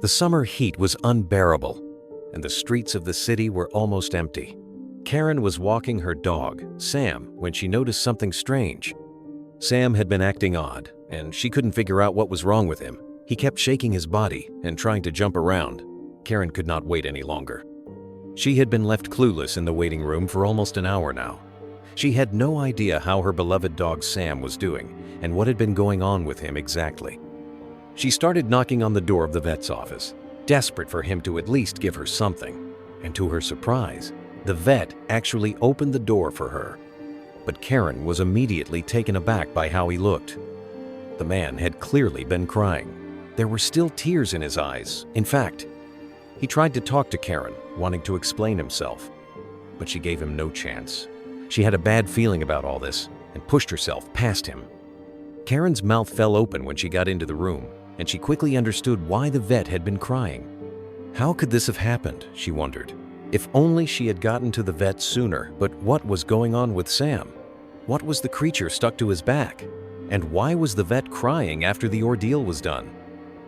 The summer heat was unbearable, and the streets of the city were almost empty. Karen was walking her dog, Sam, when she noticed something strange. Sam had been acting odd, and she couldn't figure out what was wrong with him. He kept shaking his body and trying to jump around. Karen could not wait any longer. She had been left clueless in the waiting room for almost an hour now. She had no idea how her beloved dog Sam was doing and what had been going on with him exactly. She started knocking on the door of the vet's office, desperate for him to at least give her something. And to her surprise, the vet actually opened the door for her. But Karen was immediately taken aback by how he looked. The man had clearly been crying. There were still tears in his eyes. In fact, he tried to talk to Karen, wanting to explain himself, but she gave him no chance. She had a bad feeling about all this and pushed herself past him. Karen's mouth fell open when she got into the room, and she quickly understood why the vet had been crying. How could this have happened, she wondered. If only she had gotten to the vet sooner. But what was going on with Sam? What was the creature stuck to his back? And why was the vet crying after the ordeal was done?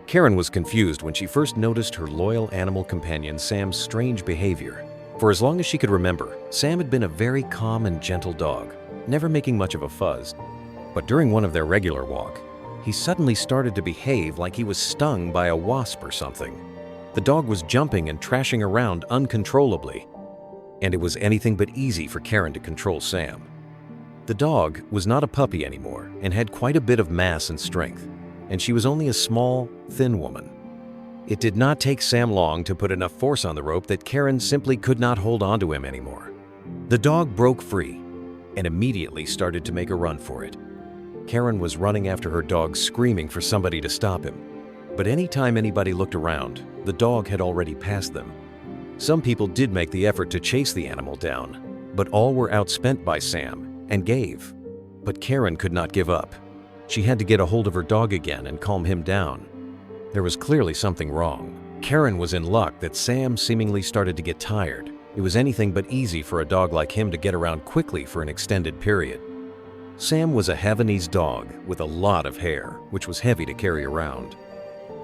Karen was confused when she first noticed her loyal animal companion Sam's strange behavior. For as long as she could remember, Sam had been a very calm and gentle dog, never making much of a fuss. But during one of their regular walk, he suddenly started to behave like he was stung by a wasp or something. The dog was jumping and trashing around uncontrollably, and it was anything but easy for Karen to control Sam. The dog was not a puppy anymore and had quite a bit of mass and strength, and she was only a small, thin woman. It did not take Sam long to put enough force on the rope that Karen simply could not hold on to him anymore. The dog broke free and immediately started to make a run for it. Karen was running after her dog, screaming for somebody to stop him. But anytime anybody looked around, the dog had already passed them. Some people did make the effort to chase the animal down, but all were outspent by Sam and gave. But Karen could not give up. She had to get a hold of her dog again and calm him down. There was clearly something wrong. Karen was in luck that Sam seemingly started to get tired. It was anything but easy for a dog like him to get around quickly for an extended period. Sam was a Havanese dog with a lot of hair, which was heavy to carry around.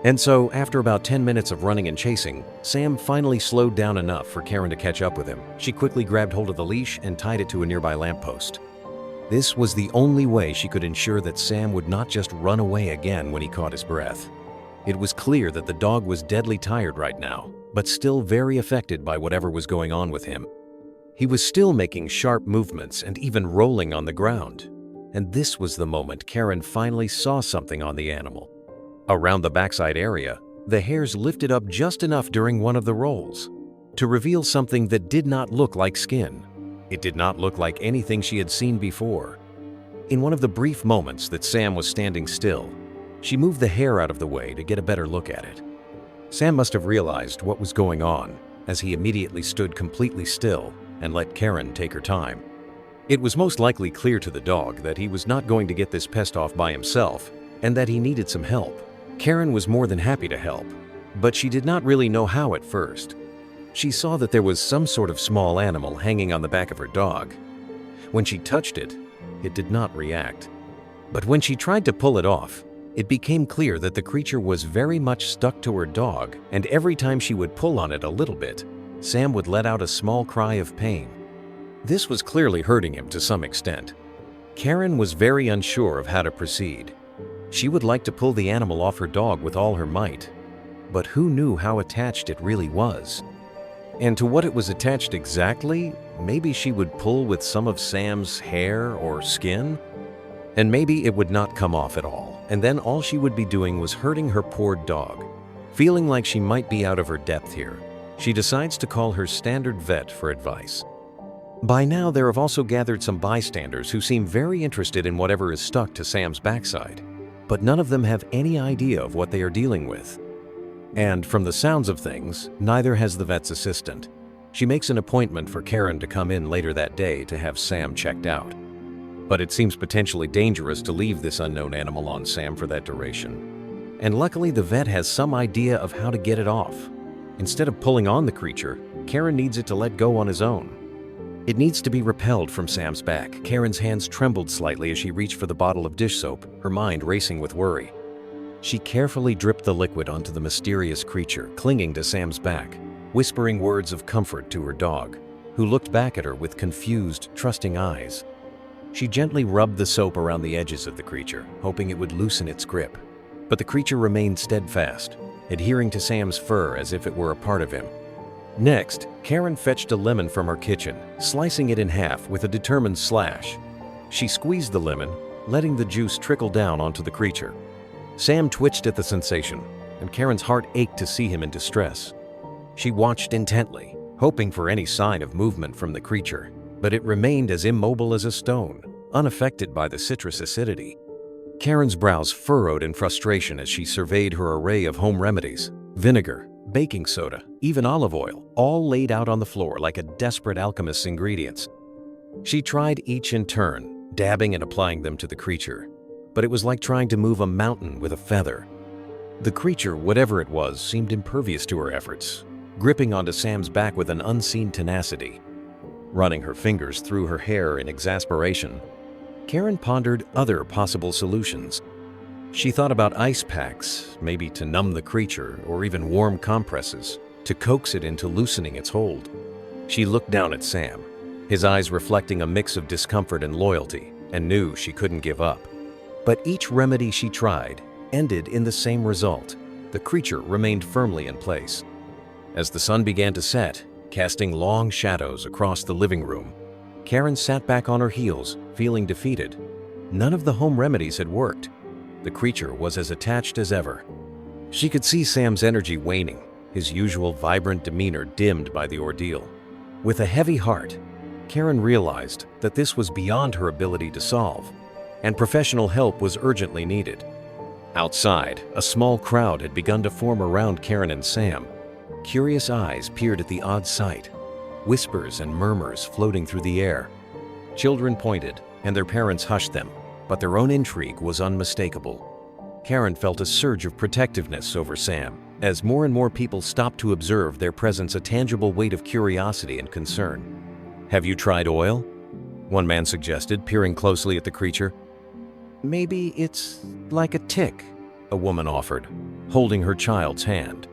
And so, after about 10 minutes of running and chasing, Sam finally slowed down enough for Karen to catch up with him. She quickly grabbed hold of the leash and tied it to a nearby lamppost. This was the only way she could ensure that Sam would not just run away again when he caught his breath. It was clear that the dog was deadly tired right now, but still very affected by whatever was going on with him. He was still making sharp movements and even rolling on the ground. And this was the moment Karen finally saw something on the animal. Around the backside area, the hairs lifted up just enough during one of the rolls to reveal something that did not look like skin. It did not look like anything she had seen before. In one of the brief moments that Sam was standing still, she moved the hair out of the way to get a better look at it. Sam must have realized what was going on, as he immediately stood completely still and let Karen take her time. It was most likely clear to the dog that he was not going to get this pest off by himself and that he needed some help. Karen was more than happy to help, but she did not really know how at first. She saw that there was some sort of small animal hanging on the back of her dog. When she touched it, it did not react. But when she tried to pull it off, it became clear that the creature was very much stuck to her dog, and every time she would pull on it a little bit, Sam would let out a small cry of pain. This was clearly hurting him to some extent. Karen was very unsure of how to proceed. She would like to pull the animal off her dog with all her might, but who knew how attached it really was? And to what it was attached exactly, maybe she would pull with some of Sam's hair or skin? And maybe it would not come off at all, and then all she would be doing was hurting her poor dog. Feeling like she might be out of her depth here, she decides to call her standard vet for advice. By now, there have also gathered some bystanders who seem very interested in whatever is stuck to Sam's backside, but none of them have any idea of what they are dealing with. And from the sounds of things, neither has the vet's assistant. She makes an appointment for Karen to come in later that day to have Sam checked out. But it seems potentially dangerous to leave this unknown animal on Sam for that duration. And luckily, the vet has some idea of how to get it off. Instead of pulling on the creature, Karen needs it to let go on his own. It needs to be repelled from Sam's back. Karen's hands trembled slightly as she reached for the bottle of dish soap, her mind racing with worry. She carefully dripped the liquid onto the mysterious creature clinging to Sam's back, whispering words of comfort to her dog, who looked back at her with confused, trusting eyes. She gently rubbed the soap around the edges of the creature, hoping it would loosen its grip. But the creature remained steadfast, adhering to Sam's fur as if it were a part of him. Next, Karen fetched a lemon from her kitchen, slicing it in half with a determined slash. She squeezed the lemon, letting the juice trickle down onto the creature. Sam twitched at the sensation, and Karen's heart ached to see him in distress. She watched intently, hoping for any sign of movement from the creature, but it remained as immobile as a stone, unaffected by the citrus acidity. Karen's brows furrowed in frustration as she surveyed her array of home remedies: vinegar, baking soda, even olive oil, all laid out on the floor like a desperate alchemist's ingredients. She tried each in turn, dabbing and applying them to the creature, but it was like trying to move a mountain with a feather. The creature, whatever it was, seemed impervious to her efforts, gripping onto Sam's back with an unseen tenacity. Running her fingers through her hair in exasperation, Karen pondered other possible solutions. She thought about ice packs, maybe to numb the creature, or even warm compresses, to coax it into loosening its hold. She looked down at Sam, his eyes reflecting a mix of discomfort and loyalty, and knew she couldn't give up. But each remedy she tried ended in the same result. The creature remained firmly in place. As the sun began to set, casting long shadows across the living room, Karen sat back on her heels, feeling defeated. None of the home remedies had worked. The creature was as attached as ever. She could see Sam's energy waning, his usual vibrant demeanor dimmed by the ordeal. With a heavy heart, Karen realized that this was beyond her ability to solve, and professional help was urgently needed. Outside, a small crowd had begun to form around Karen and Sam. Curious eyes peered at the odd sight, whispers and murmurs floating through the air. Children pointed, and their parents hushed them, but their own intrigue was unmistakable. Karen felt a surge of protectiveness over Sam, as more and more people stopped to observe their presence, a tangible weight of curiosity and concern. "Have you tried oil?" one man suggested, peering closely at the creature. "Maybe it's like a tick," a woman offered, holding her child's hand.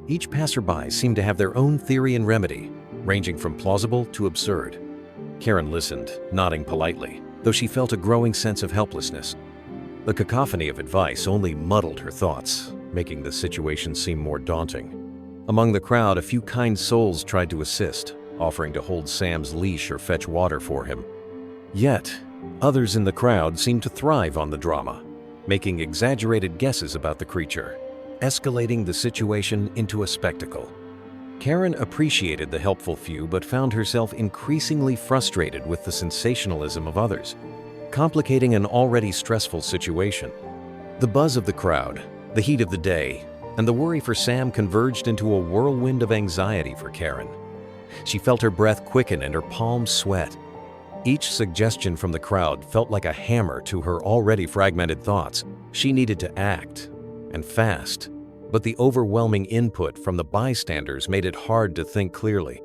Each passerby seemed to have their own theory and remedy, ranging from plausible to absurd. Karen listened, nodding politely, though she felt a growing sense of helplessness. The cacophony of advice only muddled her thoughts, making the situation seem more daunting. Among the crowd, a few kind souls tried to assist, offering to hold Sam's leash or fetch water for him. Yet, others in the crowd seemed to thrive on the drama, making exaggerated guesses about the creature, escalating the situation into a spectacle. Karen appreciated the helpful few but found herself increasingly frustrated with the sensationalism of others, complicating an already stressful situation. The buzz of the crowd, the heat of the day, and the worry for Sam converged into a whirlwind of anxiety for Karen. She felt her breath quicken and her palms sweat. Each suggestion from the crowd felt like a hammer to her already fragmented thoughts. She needed to act, and fast, but the overwhelming input from the bystanders made it hard to think clearly.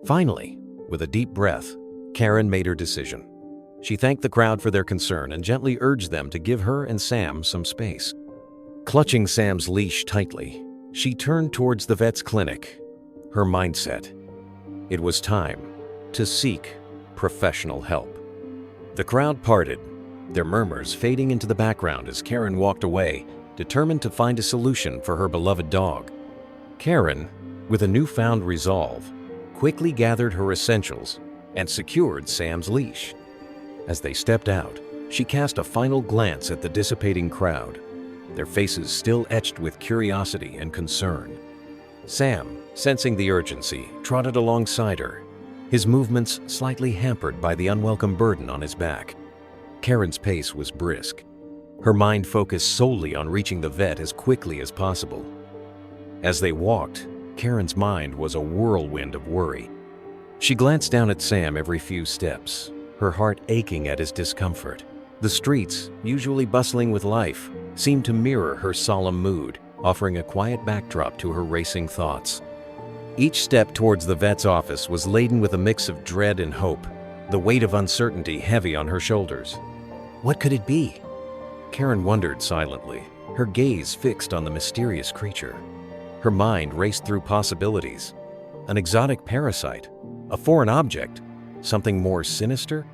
Finally, with a deep breath, Karen made her decision. She thanked the crowd for their concern and gently urged them to give her and Sam some space. Clutching Sam's leash tightly, she turned towards the vet's clinic. Her mindset: it was time to seek professional help. The crowd parted, their murmurs fading into the background as Karen walked away, determined to find a solution for her beloved dog. Karen, with a newfound resolve, quickly gathered her essentials and secured Sam's leash. As they stepped out, she cast a final glance at the dissipating crowd, their faces still etched with curiosity and concern. Sam, sensing the urgency, trotted alongside her, his movements slightly hampered by the unwelcome burden on his back. Karen's pace was brisk, her mind focused solely on reaching the vet as quickly as possible. As they walked, Karen's mind was a whirlwind of worry. She glanced down at Sam every few steps, her heart aching at his discomfort. The streets, usually bustling with life, seemed to mirror her solemn mood, offering a quiet backdrop to her racing thoughts. Each step towards the vet's office was laden with a mix of dread and hope, the weight of uncertainty heavy on her shoulders. What could it be? Karen wondered silently, her gaze fixed on the mysterious creature. Her mind raced through possibilities. An exotic parasite? A foreign object? Something more sinister?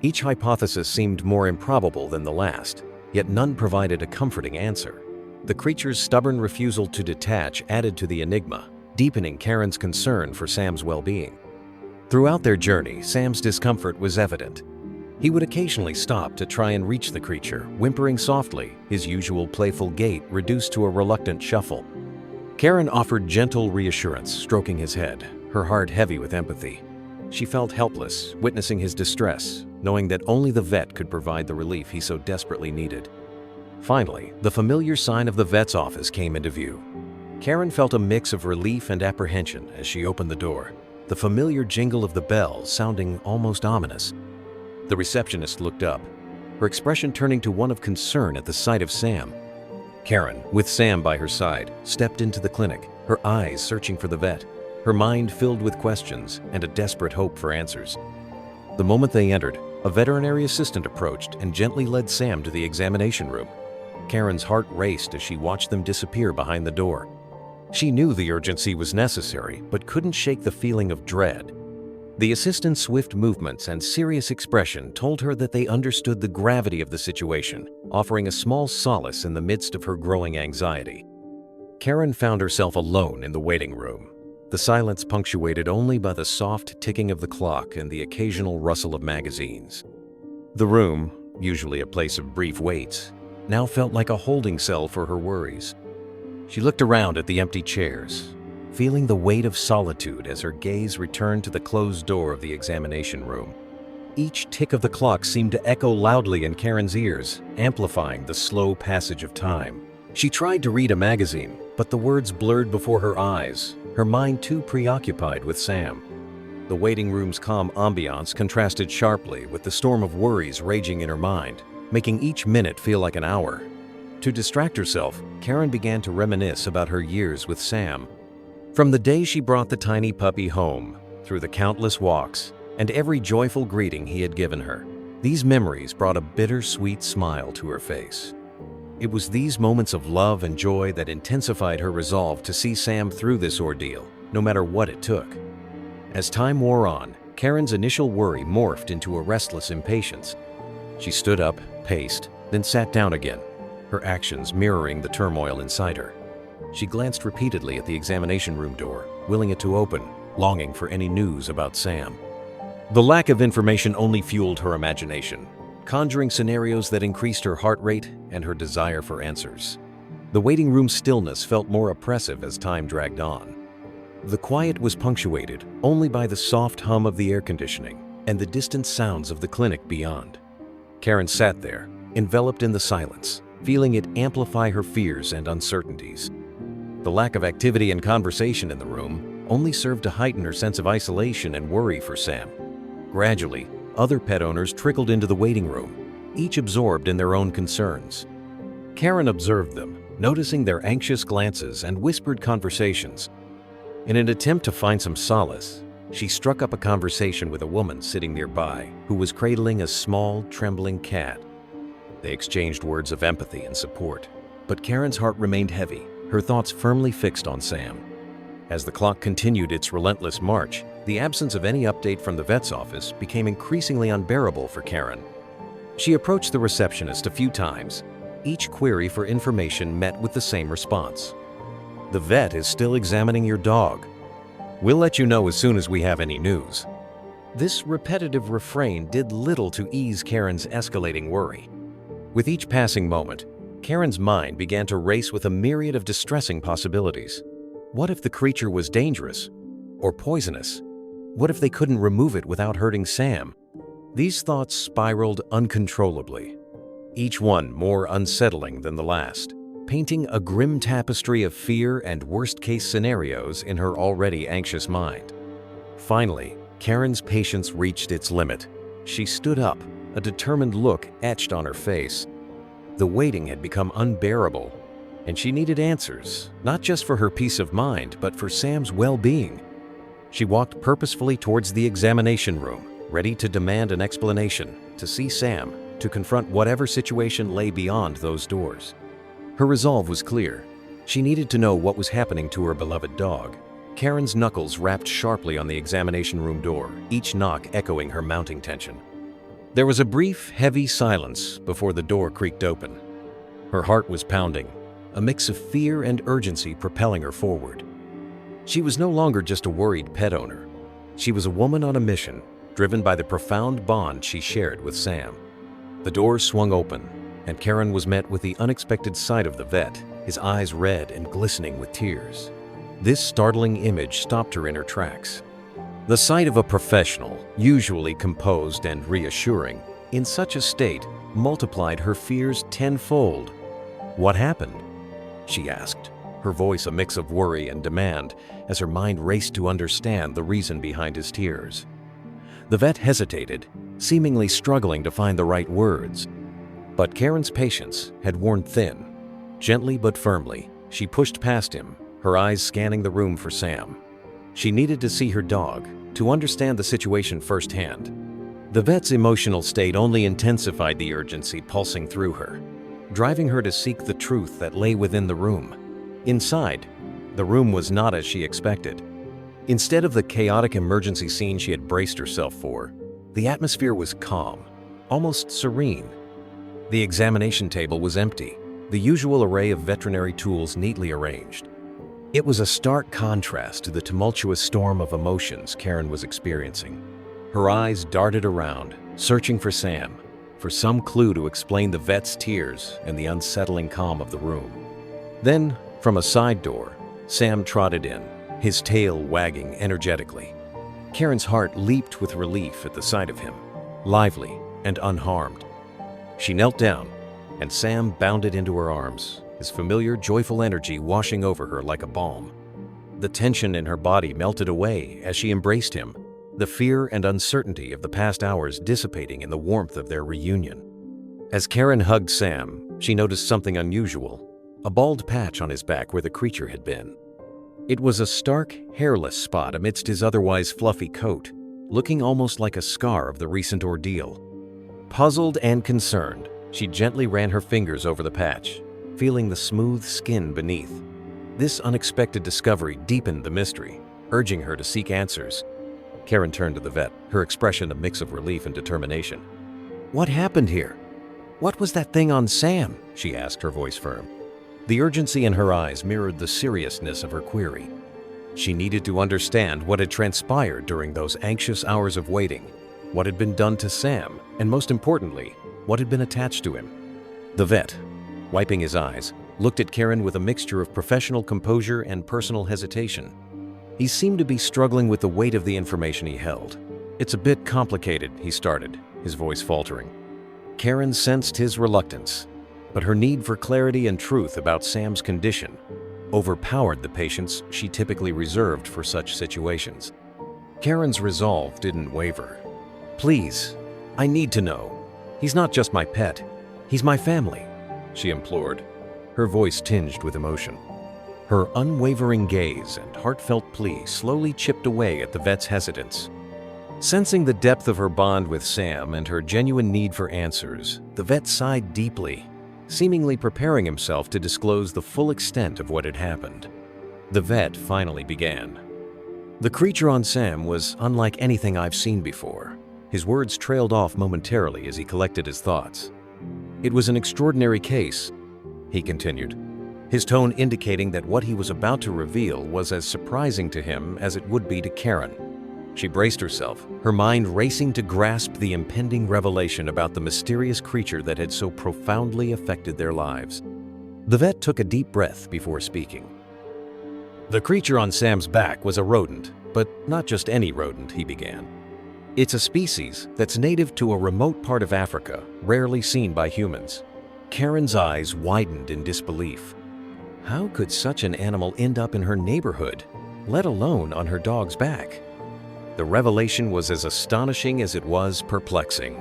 Each hypothesis seemed more improbable than the last, yet none provided a comforting answer. The creature's stubborn refusal to detach added to the enigma, deepening Karen's concern for Sam's well-being. Throughout their journey, Sam's discomfort was evident. He would occasionally stop to try and reach the creature, whimpering softly, his usual playful gait reduced to a reluctant shuffle. Karen offered gentle reassurance, stroking his head, her heart heavy with empathy. She felt helpless, witnessing his distress, knowing that only the vet could provide the relief he so desperately needed. Finally, the familiar sign of the vet's office came into view. Karen felt a mix of relief and apprehension as she opened the door, the familiar jingle of the bell sounding almost ominous. The receptionist looked up, her expression turning to one of concern at the sight of Sam. Karen, with Sam by her side, stepped into the clinic, her eyes searching for the vet, her mind filled with questions and a desperate hope for answers. The moment they entered, a veterinary assistant approached and gently led Sam to the examination room. Karen's heart raced as she watched them disappear behind the door. She knew the urgency was necessary, but couldn't shake the feeling of dread. The assistant's swift movements and serious expression told her that they understood the gravity of the situation, offering a small solace in the midst of her growing anxiety. Karen found herself alone in the waiting room, the silence punctuated only by the soft ticking of the clock and the occasional rustle of magazines. The room, usually a place of brief waits, now felt like a holding cell for her worries. She looked around at the empty chairs, feeling the weight of solitude as her gaze returned to the closed door of the examination room. Each tick of the clock seemed to echo loudly in Karen's ears, amplifying the slow passage of time. She tried to read a magazine, but the words blurred before her eyes, her mind too preoccupied with Sam. The waiting room's calm ambiance contrasted sharply with the storm of worries raging in her mind, making each minute feel like an hour. To distract herself, Karen began to reminisce about her years with Sam. From the day she brought the tiny puppy home, through the countless walks, and every joyful greeting he had given her, these memories brought a bittersweet smile to her face. It was these moments of love and joy that intensified her resolve to see Sam through this ordeal, no matter what it took. As time wore on, Karen's initial worry morphed into a restless impatience. She stood up, paced, then sat down again, her actions mirroring the turmoil inside her. She glanced repeatedly at the examination room door, willing it to open, longing for any news about Sam. The lack of information only fueled her imagination, conjuring scenarios that increased her heart rate and her desire for answers. The waiting room's stillness felt more oppressive as time dragged on. The quiet was punctuated only by the soft hum of the air conditioning and the distant sounds of the clinic beyond. Karen sat there, enveloped in the silence, feeling it amplify her fears and uncertainties. The lack of activity and conversation in the room only served to heighten her sense of isolation and worry for Sam. Gradually, other pet owners trickled into the waiting room, each absorbed in their own concerns. Karen observed them, noticing their anxious glances and whispered conversations. In an attempt to find some solace, she struck up a conversation with a woman sitting nearby who was cradling a small, trembling cat. They exchanged words of empathy and support, but Karen's heart remained heavy, her thoughts firmly fixed on Sam. As the clock continued its relentless march, the absence of any update from the vet's office became increasingly unbearable for Karen. She approached the receptionist a few times. Each query for information met with the same response. "The vet is still examining your dog. We'll let you know as soon as we have any news." This repetitive refrain did little to ease Karen's escalating worry. With each passing moment, Karen's mind began to race with a myriad of distressing possibilities. What if the creature was dangerous or poisonous? What if they couldn't remove it without hurting Sam? These thoughts spiraled uncontrollably, each one more unsettling than the last, painting a grim tapestry of fear and worst-case scenarios in her already anxious mind. Finally, Karen's patience reached its limit. She stood up, a determined look etched on her face. The waiting had become unbearable, and she needed answers, not just for her peace of mind, but for Sam's well-being. She walked purposefully towards the examination room, ready to demand an explanation, to see Sam, to confront whatever situation lay beyond those doors. Her resolve was clear. She needed to know what was happening to her beloved dog. Karen's knuckles rapped sharply on the examination room door, each knock echoing her mounting tension. There was a brief, heavy silence before the door creaked open. Her heart was pounding, a mix of fear and urgency propelling her forward. She was no longer just a worried pet owner. She was a woman on a mission, driven by the profound bond she shared with Sam. The door swung open, and Karen was met with the unexpected sight of the vet, his eyes red and glistening with tears. This startling image stopped her in her tracks. The sight of a professional, usually composed and reassuring, in such a state multiplied her fears tenfold. "What happened?" she asked, her voice a mix of worry and demand as her mind raced to understand the reason behind his tears. The vet hesitated, seemingly struggling to find the right words. But Karen's patience had worn thin. Gently but firmly, she pushed past him, her eyes scanning the room for Sam. She needed to see her dog, to understand the situation firsthand. The vet's emotional state only intensified the urgency pulsing through her, driving her to seek the truth that lay within the room. Inside, the room was not as she expected. Instead of the chaotic emergency scene she had braced herself for, the atmosphere was calm, almost serene. The examination table was empty, the usual array of veterinary tools neatly arranged. It was a stark contrast to the tumultuous storm of emotions Karen was experiencing. Her eyes darted around, searching for Sam, for some clue to explain the vet's tears and the unsettling calm of the room. Then, from a side door, Sam trotted in, his tail wagging energetically. Karen's heart leaped with relief at the sight of him, lively and unharmed. She knelt down, and Sam bounded into her arms, his familiar, joyful energy washing over her like a balm. The tension in her body melted away as she embraced him, the fear and uncertainty of the past hours dissipating in the warmth of their reunion. As Karen hugged Sam, she noticed something unusual, a bald patch on his back where the creature had been. It was a stark, hairless spot amidst his otherwise fluffy coat, looking almost like a scar of the recent ordeal. Puzzled and concerned, she gently ran her fingers over the patch, feeling the smooth skin beneath. This unexpected discovery deepened the mystery, urging her to seek answers. Karen turned to the vet, her expression a mix of relief and determination. "What happened here? What was that thing on Sam?" she asked, her voice firm. The urgency in her eyes mirrored the seriousness of her query. She needed to understand what had transpired during those anxious hours of waiting, what had been done to Sam, and most importantly, what had been attached to him. The vet, wiping his eyes, looked at Karen with a mixture of professional composure and personal hesitation. He seemed to be struggling with the weight of the information he held. "It's a bit complicated," he started, his voice faltering. Karen sensed his reluctance, but her need for clarity and truth about Sam's condition overpowered the patience she typically reserved for such situations. Karen's resolve didn't waver. "Please, I need to know. He's not just my pet. He's my family," she implored, her voice tinged with emotion. Her unwavering gaze and heartfelt plea slowly chipped away at the vet's hesitance. Sensing the depth of her bond with Sam and her genuine need for answers, the vet sighed deeply, seemingly preparing himself to disclose the full extent of what had happened. The vet finally began. "The creature on Sam was unlike anything I've seen before." His words trailed off momentarily as he collected his thoughts. "It was an extraordinary case," he continued, his tone indicating that what he was about to reveal was as surprising to him as it would be to Karen. She braced herself, her mind racing to grasp the impending revelation about the mysterious creature that had so profoundly affected their lives. The vet took a deep breath before speaking. "The creature on Sam's back was a rodent, but not just any rodent," he began. "It's a species that's native to a remote part of Africa, rarely seen by humans." Karen's eyes widened in disbelief. How could such an animal end up in her neighborhood, let alone on her dog's back? The revelation was as astonishing as it was perplexing.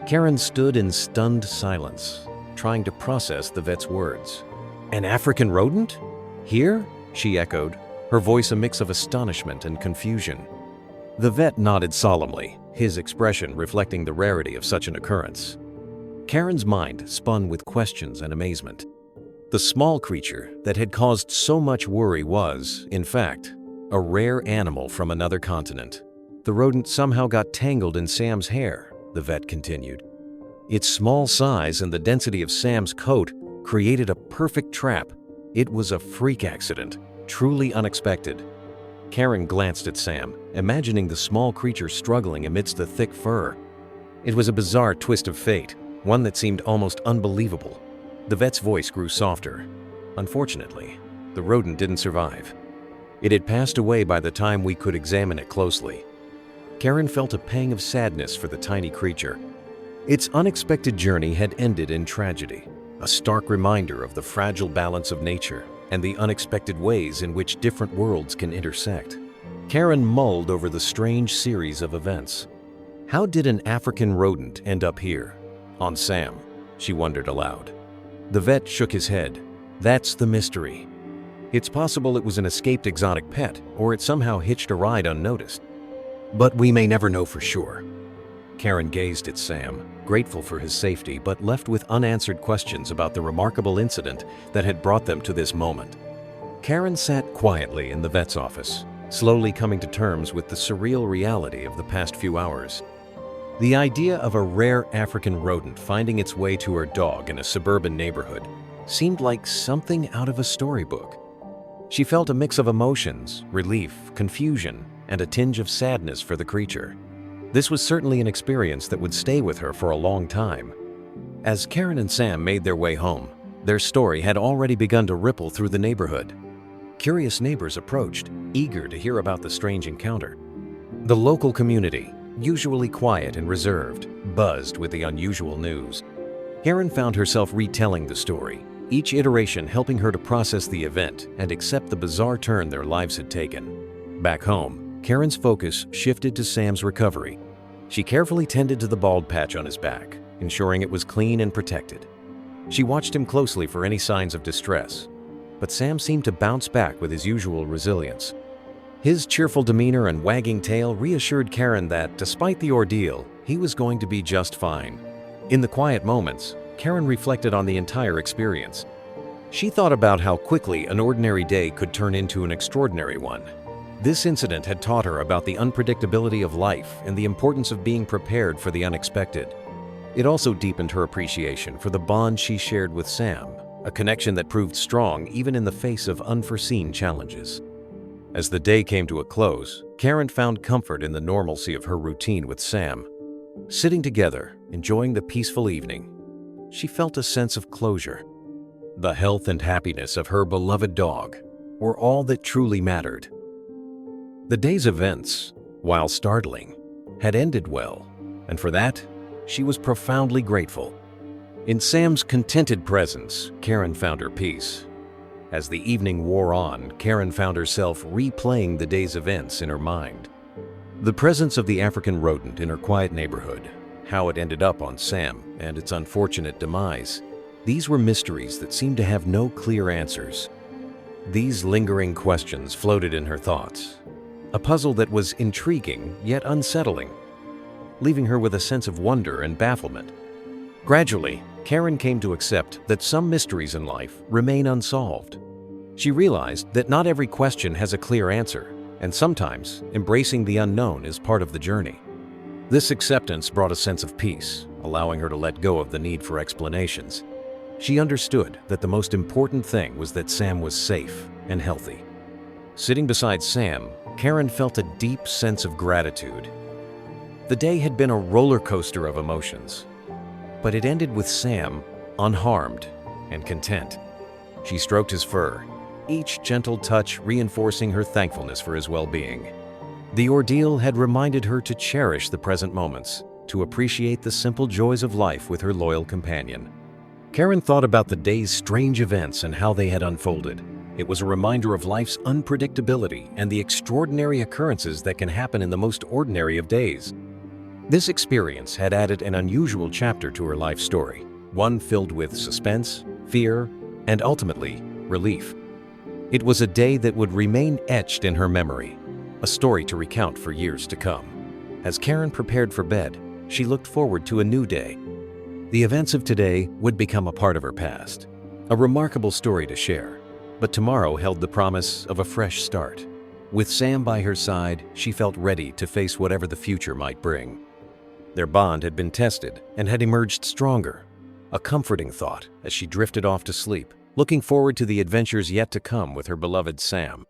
Karen stood in stunned silence, trying to process the vet's words. "An African rodent? Here?" she echoed, her voice a mix of astonishment and confusion. The vet nodded solemnly, his expression reflecting the rarity of such an occurrence. Karen's mind spun with questions and amazement. The small creature that had caused so much worry was, in fact, a rare animal from another continent. The rodent somehow got tangled in Sam's hair, the vet continued. Its small size and the density of Sam's coat created a perfect trap. It was a freak accident, truly unexpected. Karen glanced at Sam, imagining the small creature struggling amidst the thick fur. It was a bizarre twist of fate, one that seemed almost unbelievable. The vet's voice grew softer. Unfortunately, the rodent didn't survive. It had passed away by the time we could examine it closely. Karen felt a pang of sadness for the tiny creature. Its unexpected journey had ended in tragedy, a stark reminder of the fragile balance of nature and the unexpected ways in which different worlds can intersect. Karen mulled over the strange series of events. How did an African rodent end up here? On Sam, she wondered aloud. The vet shook his head. That's the mystery. It's possible it was an escaped exotic pet, or it somehow hitched a ride unnoticed. But we may never know for sure. Karen gazed at Sam, grateful for his safety, but left with unanswered questions about the remarkable incident that had brought them to this moment. Karen sat quietly in the vet's office, slowly coming to terms with the surreal reality of the past few hours. The idea of a rare African rodent finding its way to her dog in a suburban neighborhood seemed like something out of a storybook. She felt a mix of emotions, relief, confusion, and a tinge of sadness for the creature. This was certainly an experience that would stay with her for a long time. As Karen and Sam made their way home, their story had already begun to ripple through the neighborhood. Curious neighbors approached, eager to hear about the strange encounter. The local community, usually quiet and reserved, buzzed with the unusual news. Karen found herself retelling the story, each iteration helping her to process the event and accept the bizarre turn their lives had taken. Back home, Karen's focus shifted to Sam's recovery. She carefully tended to the bald patch on his back, ensuring it was clean and protected. She watched him closely for any signs of distress, but Sam seemed to bounce back with his usual resilience. His cheerful demeanor and wagging tail reassured Karen that, despite the ordeal, he was going to be just fine. In the quiet moments, Karen reflected on the entire experience. She thought about how quickly an ordinary day could turn into an extraordinary one. This incident had taught her about the unpredictability of life and the importance of being prepared for the unexpected. It also deepened her appreciation for the bond she shared with Sam, a connection that proved strong even in the face of unforeseen challenges. As the day came to a close, Karen found comfort in the normalcy of her routine with Sam. Sitting together, enjoying the peaceful evening, she felt a sense of closure. The health and happiness of her beloved dog were all that truly mattered. The day's events, while startling, had ended well, and for that, she was profoundly grateful. In Sam's contented presence, Karen found her peace. As the evening wore on, Karen found herself replaying the day's events in her mind. The presence of the African rodent in her quiet neighborhood, how it ended up on Sam, and its unfortunate demise, these were mysteries that seemed to have no clear answers. These lingering questions floated in her thoughts, a puzzle that was intriguing yet unsettling, leaving her with a sense of wonder and bafflement. Gradually, Karen came to accept that some mysteries in life remain unsolved. She realized that not every question has a clear answer, and sometimes embracing the unknown is part of the journey. This acceptance brought a sense of peace, allowing her to let go of the need for explanations. She understood that the most important thing was that Sam was safe and healthy. Sitting beside Sam, Karen felt a deep sense of gratitude. The day had been a roller coaster of emotions, but it ended with Sam unharmed and content. She stroked his fur, each gentle touch reinforcing her thankfulness for his well-being. The ordeal had reminded her to cherish the present moments, to appreciate the simple joys of life with her loyal companion. Karen thought about the day's strange events and how they had unfolded. It was a reminder of life's unpredictability and the extraordinary occurrences that can happen in the most ordinary of days. This experience had added an unusual chapter to her life story, one filled with suspense, fear, and ultimately, relief. It was a day that would remain etched in her memory, a story to recount for years to come. As Karen prepared for bed, she looked forward to a new day. The events of today would become a part of her past, A remarkable story to share, but tomorrow held the promise of a fresh start. With Sam by her side, she felt ready to face whatever the future might bring. Their bond had been tested and had emerged stronger, a comforting thought as she drifted off to sleep, looking forward to the adventures yet to come with her beloved Sam.